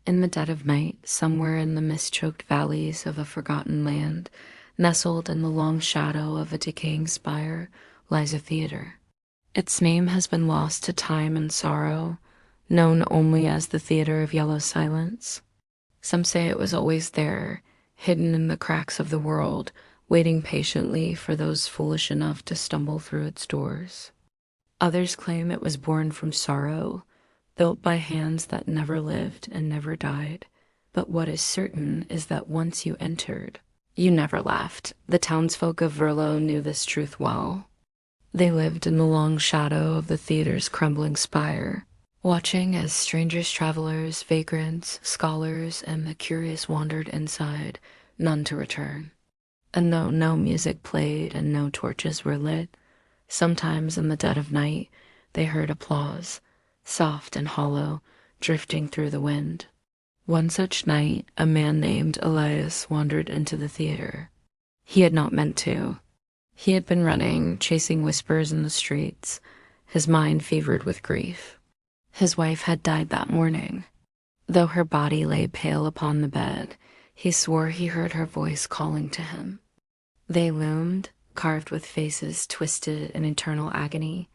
In the dead of night, somewhere in the mist-choked valleys of a forgotten land, nestled in the long shadow of a decaying spire, lies a theater. Its name has been lost to time and sorrow, known only as the Theater of Yellow Silence. Some say it was always there, hidden in the cracks of the world, waiting patiently for those foolish enough to stumble through its doors. Others claim it was born from sorrow, built by hands that never lived and never died. But what is certain is that once you entered, you never left. The townsfolk of Verlo knew this truth well. They lived in the long shadow of the theater's crumbling spire, watching as strangers, travelers, vagrants, scholars, and the curious wandered inside, none to return. And though no music played and no torches were lit, sometimes in the dead of night they heard applause, soft and hollow, drifting through the wind. One such night, a man named Elias wandered into the theater. He had not meant to. He had been running, chasing whispers in the streets, his mind fevered with grief. His wife had died that morning. Though her body lay pale upon the bed, he swore he heard her voice calling to him. They loomed, carved with faces twisted in eternal agony.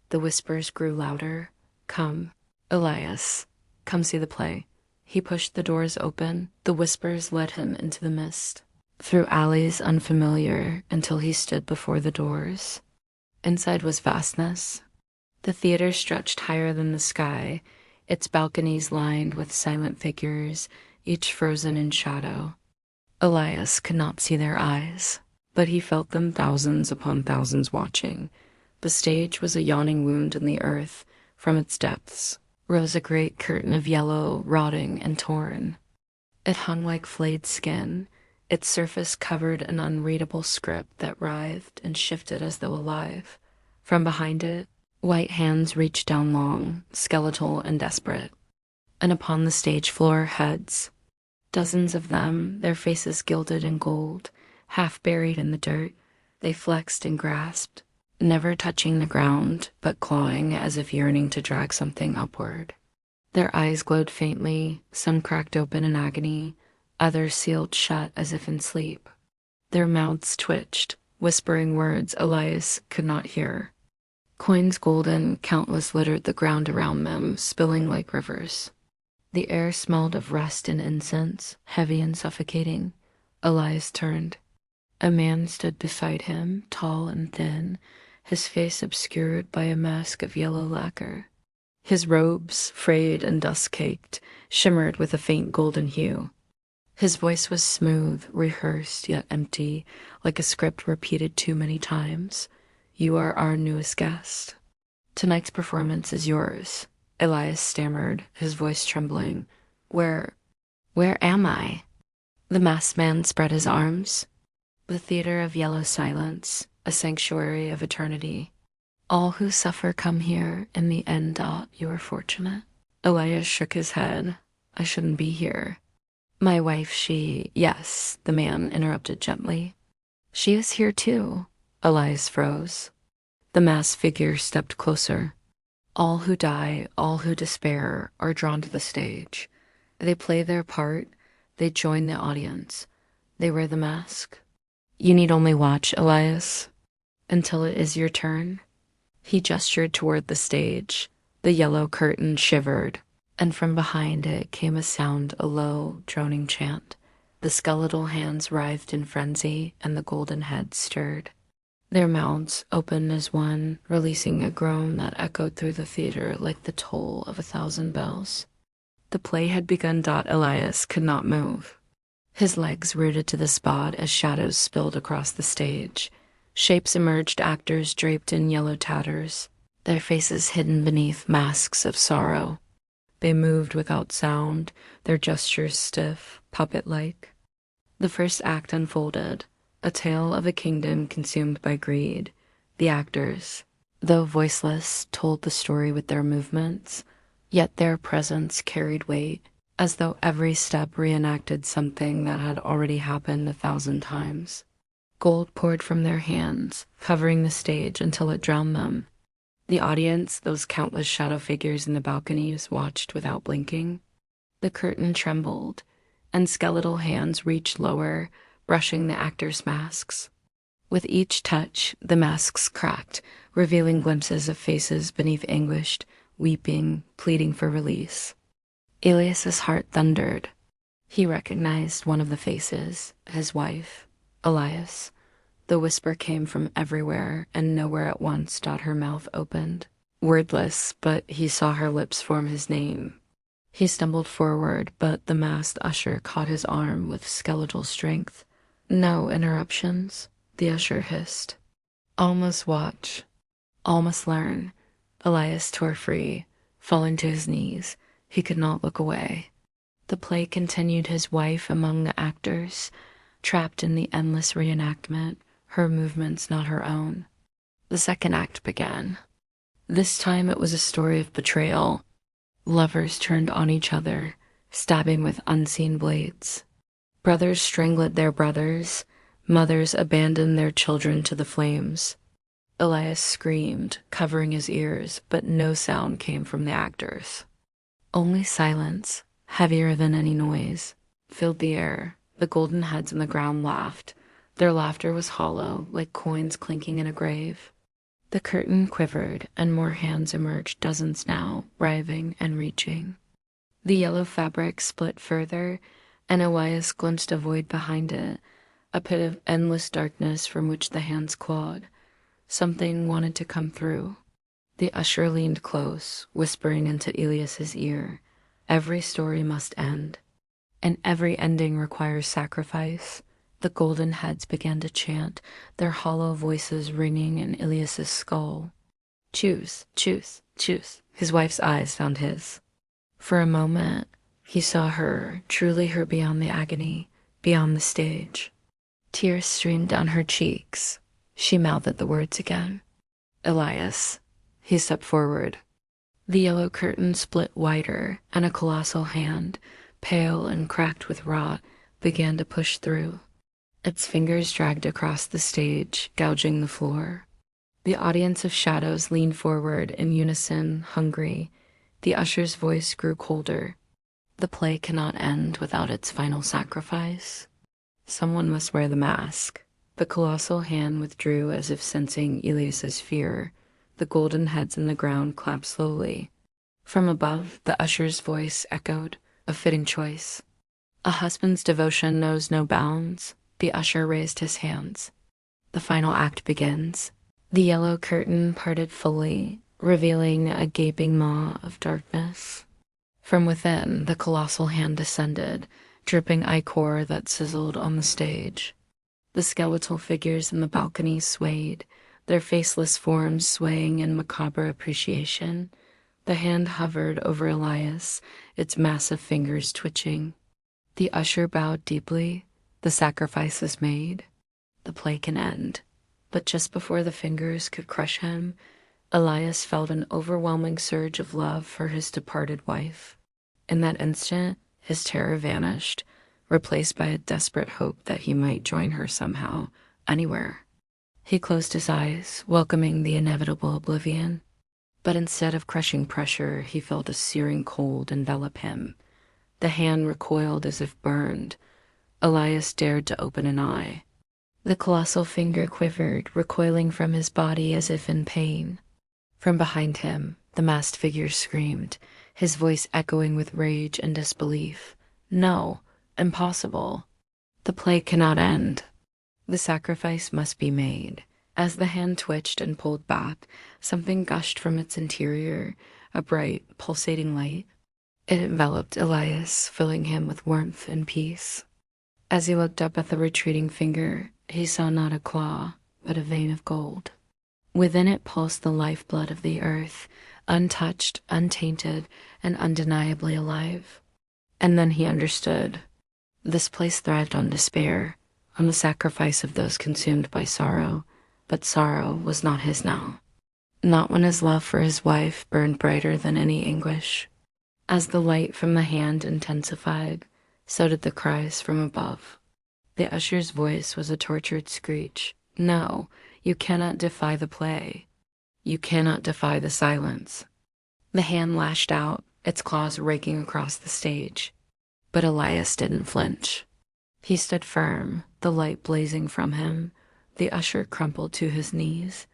The whispers grew louder. Come, Elias, come see the play. He pushed the doors open. The whispers led him into the mist, through alleys unfamiliar until he stood before the doors. Inside was vastness. The theater stretched higher than the sky, its balconies lined with silent figures, each frozen in shadow. Elias could not see their eyes, but he felt them thousands upon thousands watching. The stage was a yawning wound in the earth. From its depths rose a great curtain of yellow, rotting, and torn. It hung like flayed skin, its surface covered an unreadable script that writhed and shifted as though alive. From behind it, white hands reached down long, skeletal and desperate. And upon the stage floor, heads. Dozens of them, their faces gilded in gold, half buried in the dirt, they flexed and grasped, never touching the ground, but clawing as if yearning to drag something upward. Their eyes glowed faintly, some cracked open in agony, others sealed shut as if in sleep. Their mouths twitched, whispering words Elias could not hear. Coins golden, countless littered the ground around them, spilling like rivers. The air smelled of rust and incense, heavy and suffocating. Elias turned. A man stood beside him, tall and thin, his face obscured by a mask of yellow lacquer. His robes, frayed and dust-caked, shimmered with a faint golden hue. His voice was smooth, rehearsed, yet empty, like a script repeated too many times. You are our newest guest. Tonight's performance is yours, Elias stammered, his voice trembling. Where am I? The masked man spread his arms. The theater of yellow silence, a sanctuary of eternity. All who suffer come here. In the end, you are fortunate. Elias shook his head. I shouldn't be here. My wife, Yes, the man interrupted gently. She is here too. Elias froze. The masked figure stepped closer. All who die, all who despair, are drawn to the stage. They play their part. They join the audience. They wear the mask. You need only watch, Elias, until it is your turn. He gestured toward the stage. The yellow curtain shivered, and from behind it came a sound, a low, droning chant. The skeletal hands writhed in frenzy, and the golden heads stirred. Their mouths opened as one, releasing a groan that echoed through the theater like the toll of 1,000 bells. The play had begun. Elias could not move. His legs rooted to the spot as shadows spilled across the stage. Shapes emerged, actors draped in yellow tatters, their faces hidden beneath masks of sorrow. They moved without sound, their gestures stiff, puppet-like. The first act unfolded, a tale of a kingdom consumed by greed. The actors, though voiceless, told the story with their movements, yet their presence carried weight, as though every step reenacted something that had already happened 1,000 times. Gold poured from their hands, covering the stage until it drowned them. The audience, those countless shadow figures in the balconies, watched without blinking. The curtain trembled, and skeletal hands reached lower, brushing the actors' masks. With each touch, the masks cracked, revealing glimpses of faces beneath anguished, weeping, pleading for release. Elias's heart thundered. He recognized one of the faces, his wife, Elias. The whisper came from everywhere, and nowhere at once her mouth opened. Wordless, but he saw her lips form his name. He stumbled forward, but the masked usher caught his arm with skeletal strength. "No interruptions," the usher hissed. "All must watch. All must learn." Elias tore free, falling to his knees. He could not look away. The play continued, his wife among the actors, trapped in the endless reenactment, her movements not her own. The second act began. This time it was a story of betrayal. Lovers turned on each other, stabbing with unseen blades. Brothers strangled their brothers. Mothers abandoned their children to the flames. Elias screamed, covering his ears, but no sound came from the actors. Only silence, heavier than any noise, filled the air. The golden heads on the ground laughed. Their laughter was hollow, like coins clinking in a grave. The curtain quivered, and more hands emerged, dozens now, writhing and reaching. The yellow fabric split further, and Elias glimpsed a void behind it, a pit of endless darkness from which the hands clawed. Something wanted to come through. The usher leaned close, whispering into Elias's ear, "Every story must end, and every ending requires sacrifice." The golden heads began to chant, their hollow voices ringing in Elias's skull. "Choose, choose, choose." His wife's eyes found his. For a moment, he saw her, truly her beyond the agony, beyond the stage. Tears streamed down her cheeks. She mouthed the words again. "Elias." He stepped forward. The yellow curtain split wider, and a colossal hand, pale and cracked with rot, began to push through. Its fingers dragged across the stage, gouging the floor. The audience of shadows leaned forward in unison, hungry. The usher's voice grew colder. "The play cannot end without its final sacrifice. Someone must wear the mask." The colossal hand withdrew as if sensing Elias's fear. The golden heads in the ground clapped slowly. From above, the usher's voice echoed, "A fitting choice." "A husband's devotion knows no bounds." The usher raised his hands. The final act begins. The yellow curtain parted fully, revealing a gaping maw of darkness. From within, the colossal hand descended, dripping ichor that sizzled on the stage. The skeletal figures in the balcony swayed, their faceless forms swaying in macabre appreciation. The hand hovered over Elias, its massive fingers twitching. The usher bowed deeply. The sacrifice is made. The play can end. But just before the fingers could crush him, Elias felt an overwhelming surge of love for his departed wife. In that instant, his terror vanished, replaced by a desperate hope that he might join her somehow, anywhere. He closed his eyes, welcoming the inevitable oblivion. But instead of crushing pressure, he felt a searing cold envelop him. The hand recoiled as if burned. Elias dared to open an eye. The colossal finger quivered, recoiling from his body as if in pain. From behind him, the masked figure screamed, his voice echoing with rage and disbelief. "No, impossible. The play cannot end. The sacrifice must be made." As the hand twitched and pulled back, something gushed from its interior, a bright, pulsating light. It enveloped Elias, filling him with warmth and peace. As he looked up at the retreating finger, he saw not a claw, but a vein of gold. Within it pulsed the lifeblood of the earth, untouched, untainted, and undeniably alive. And then he understood. This place thrived on despair, on the sacrifice of those consumed by sorrow, but sorrow was not his now. Not when his love for his wife burned brighter than any anguish. As the light from the hand intensified, so did the cries from above. The usher's voice was a tortured screech. "No, you cannot defy the play. You cannot defy the silence." The hand lashed out, its claws raking across the stage. But Elias didn't flinch. He stood firm, the light blazing from him. The usher crumpled to his knees.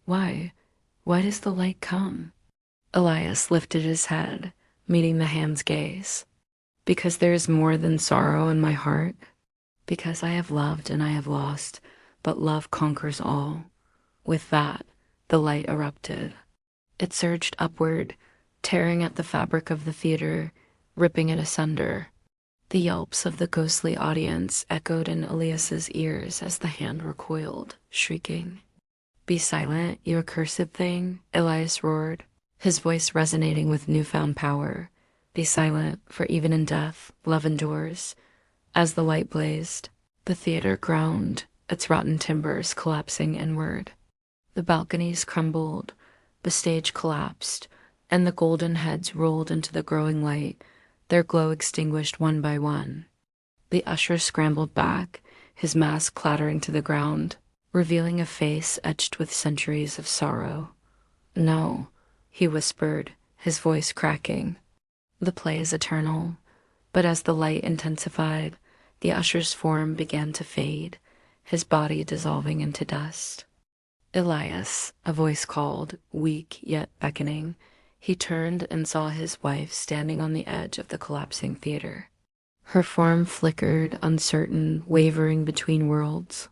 Why? Why does the light come? Elias lifted his head, meeting the hand's gaze. Because there is more than sorrow in my heart. Because I have loved and I have lost, but love conquers all. With that, the light erupted. It surged upward, tearing at the fabric of the theater, ripping it asunder. The yelps of the ghostly audience echoed in Elias's ears as the hand recoiled, shrieking. "Be silent, you accursed thing," Elias roared, his voice resonating with newfound power. "Be silent, for even in death, love endures." As the light blazed, the theater groaned, its rotten timbers collapsing inward. The balconies crumbled, the stage collapsed, and the golden heads rolled into the growing light, their glow extinguished one by one. The usher scrambled back, his mask clattering to the ground, revealing a face etched with centuries of sorrow. "No," he whispered, his voice cracking. "The play is eternal." But as the light intensified, the usher's form began to fade, his body dissolving into dust. "Elias," a voice called, weak yet beckoning. He turned and saw his wife standing on the edge of the collapsing theater. Her form flickered, uncertain, wavering between worlds.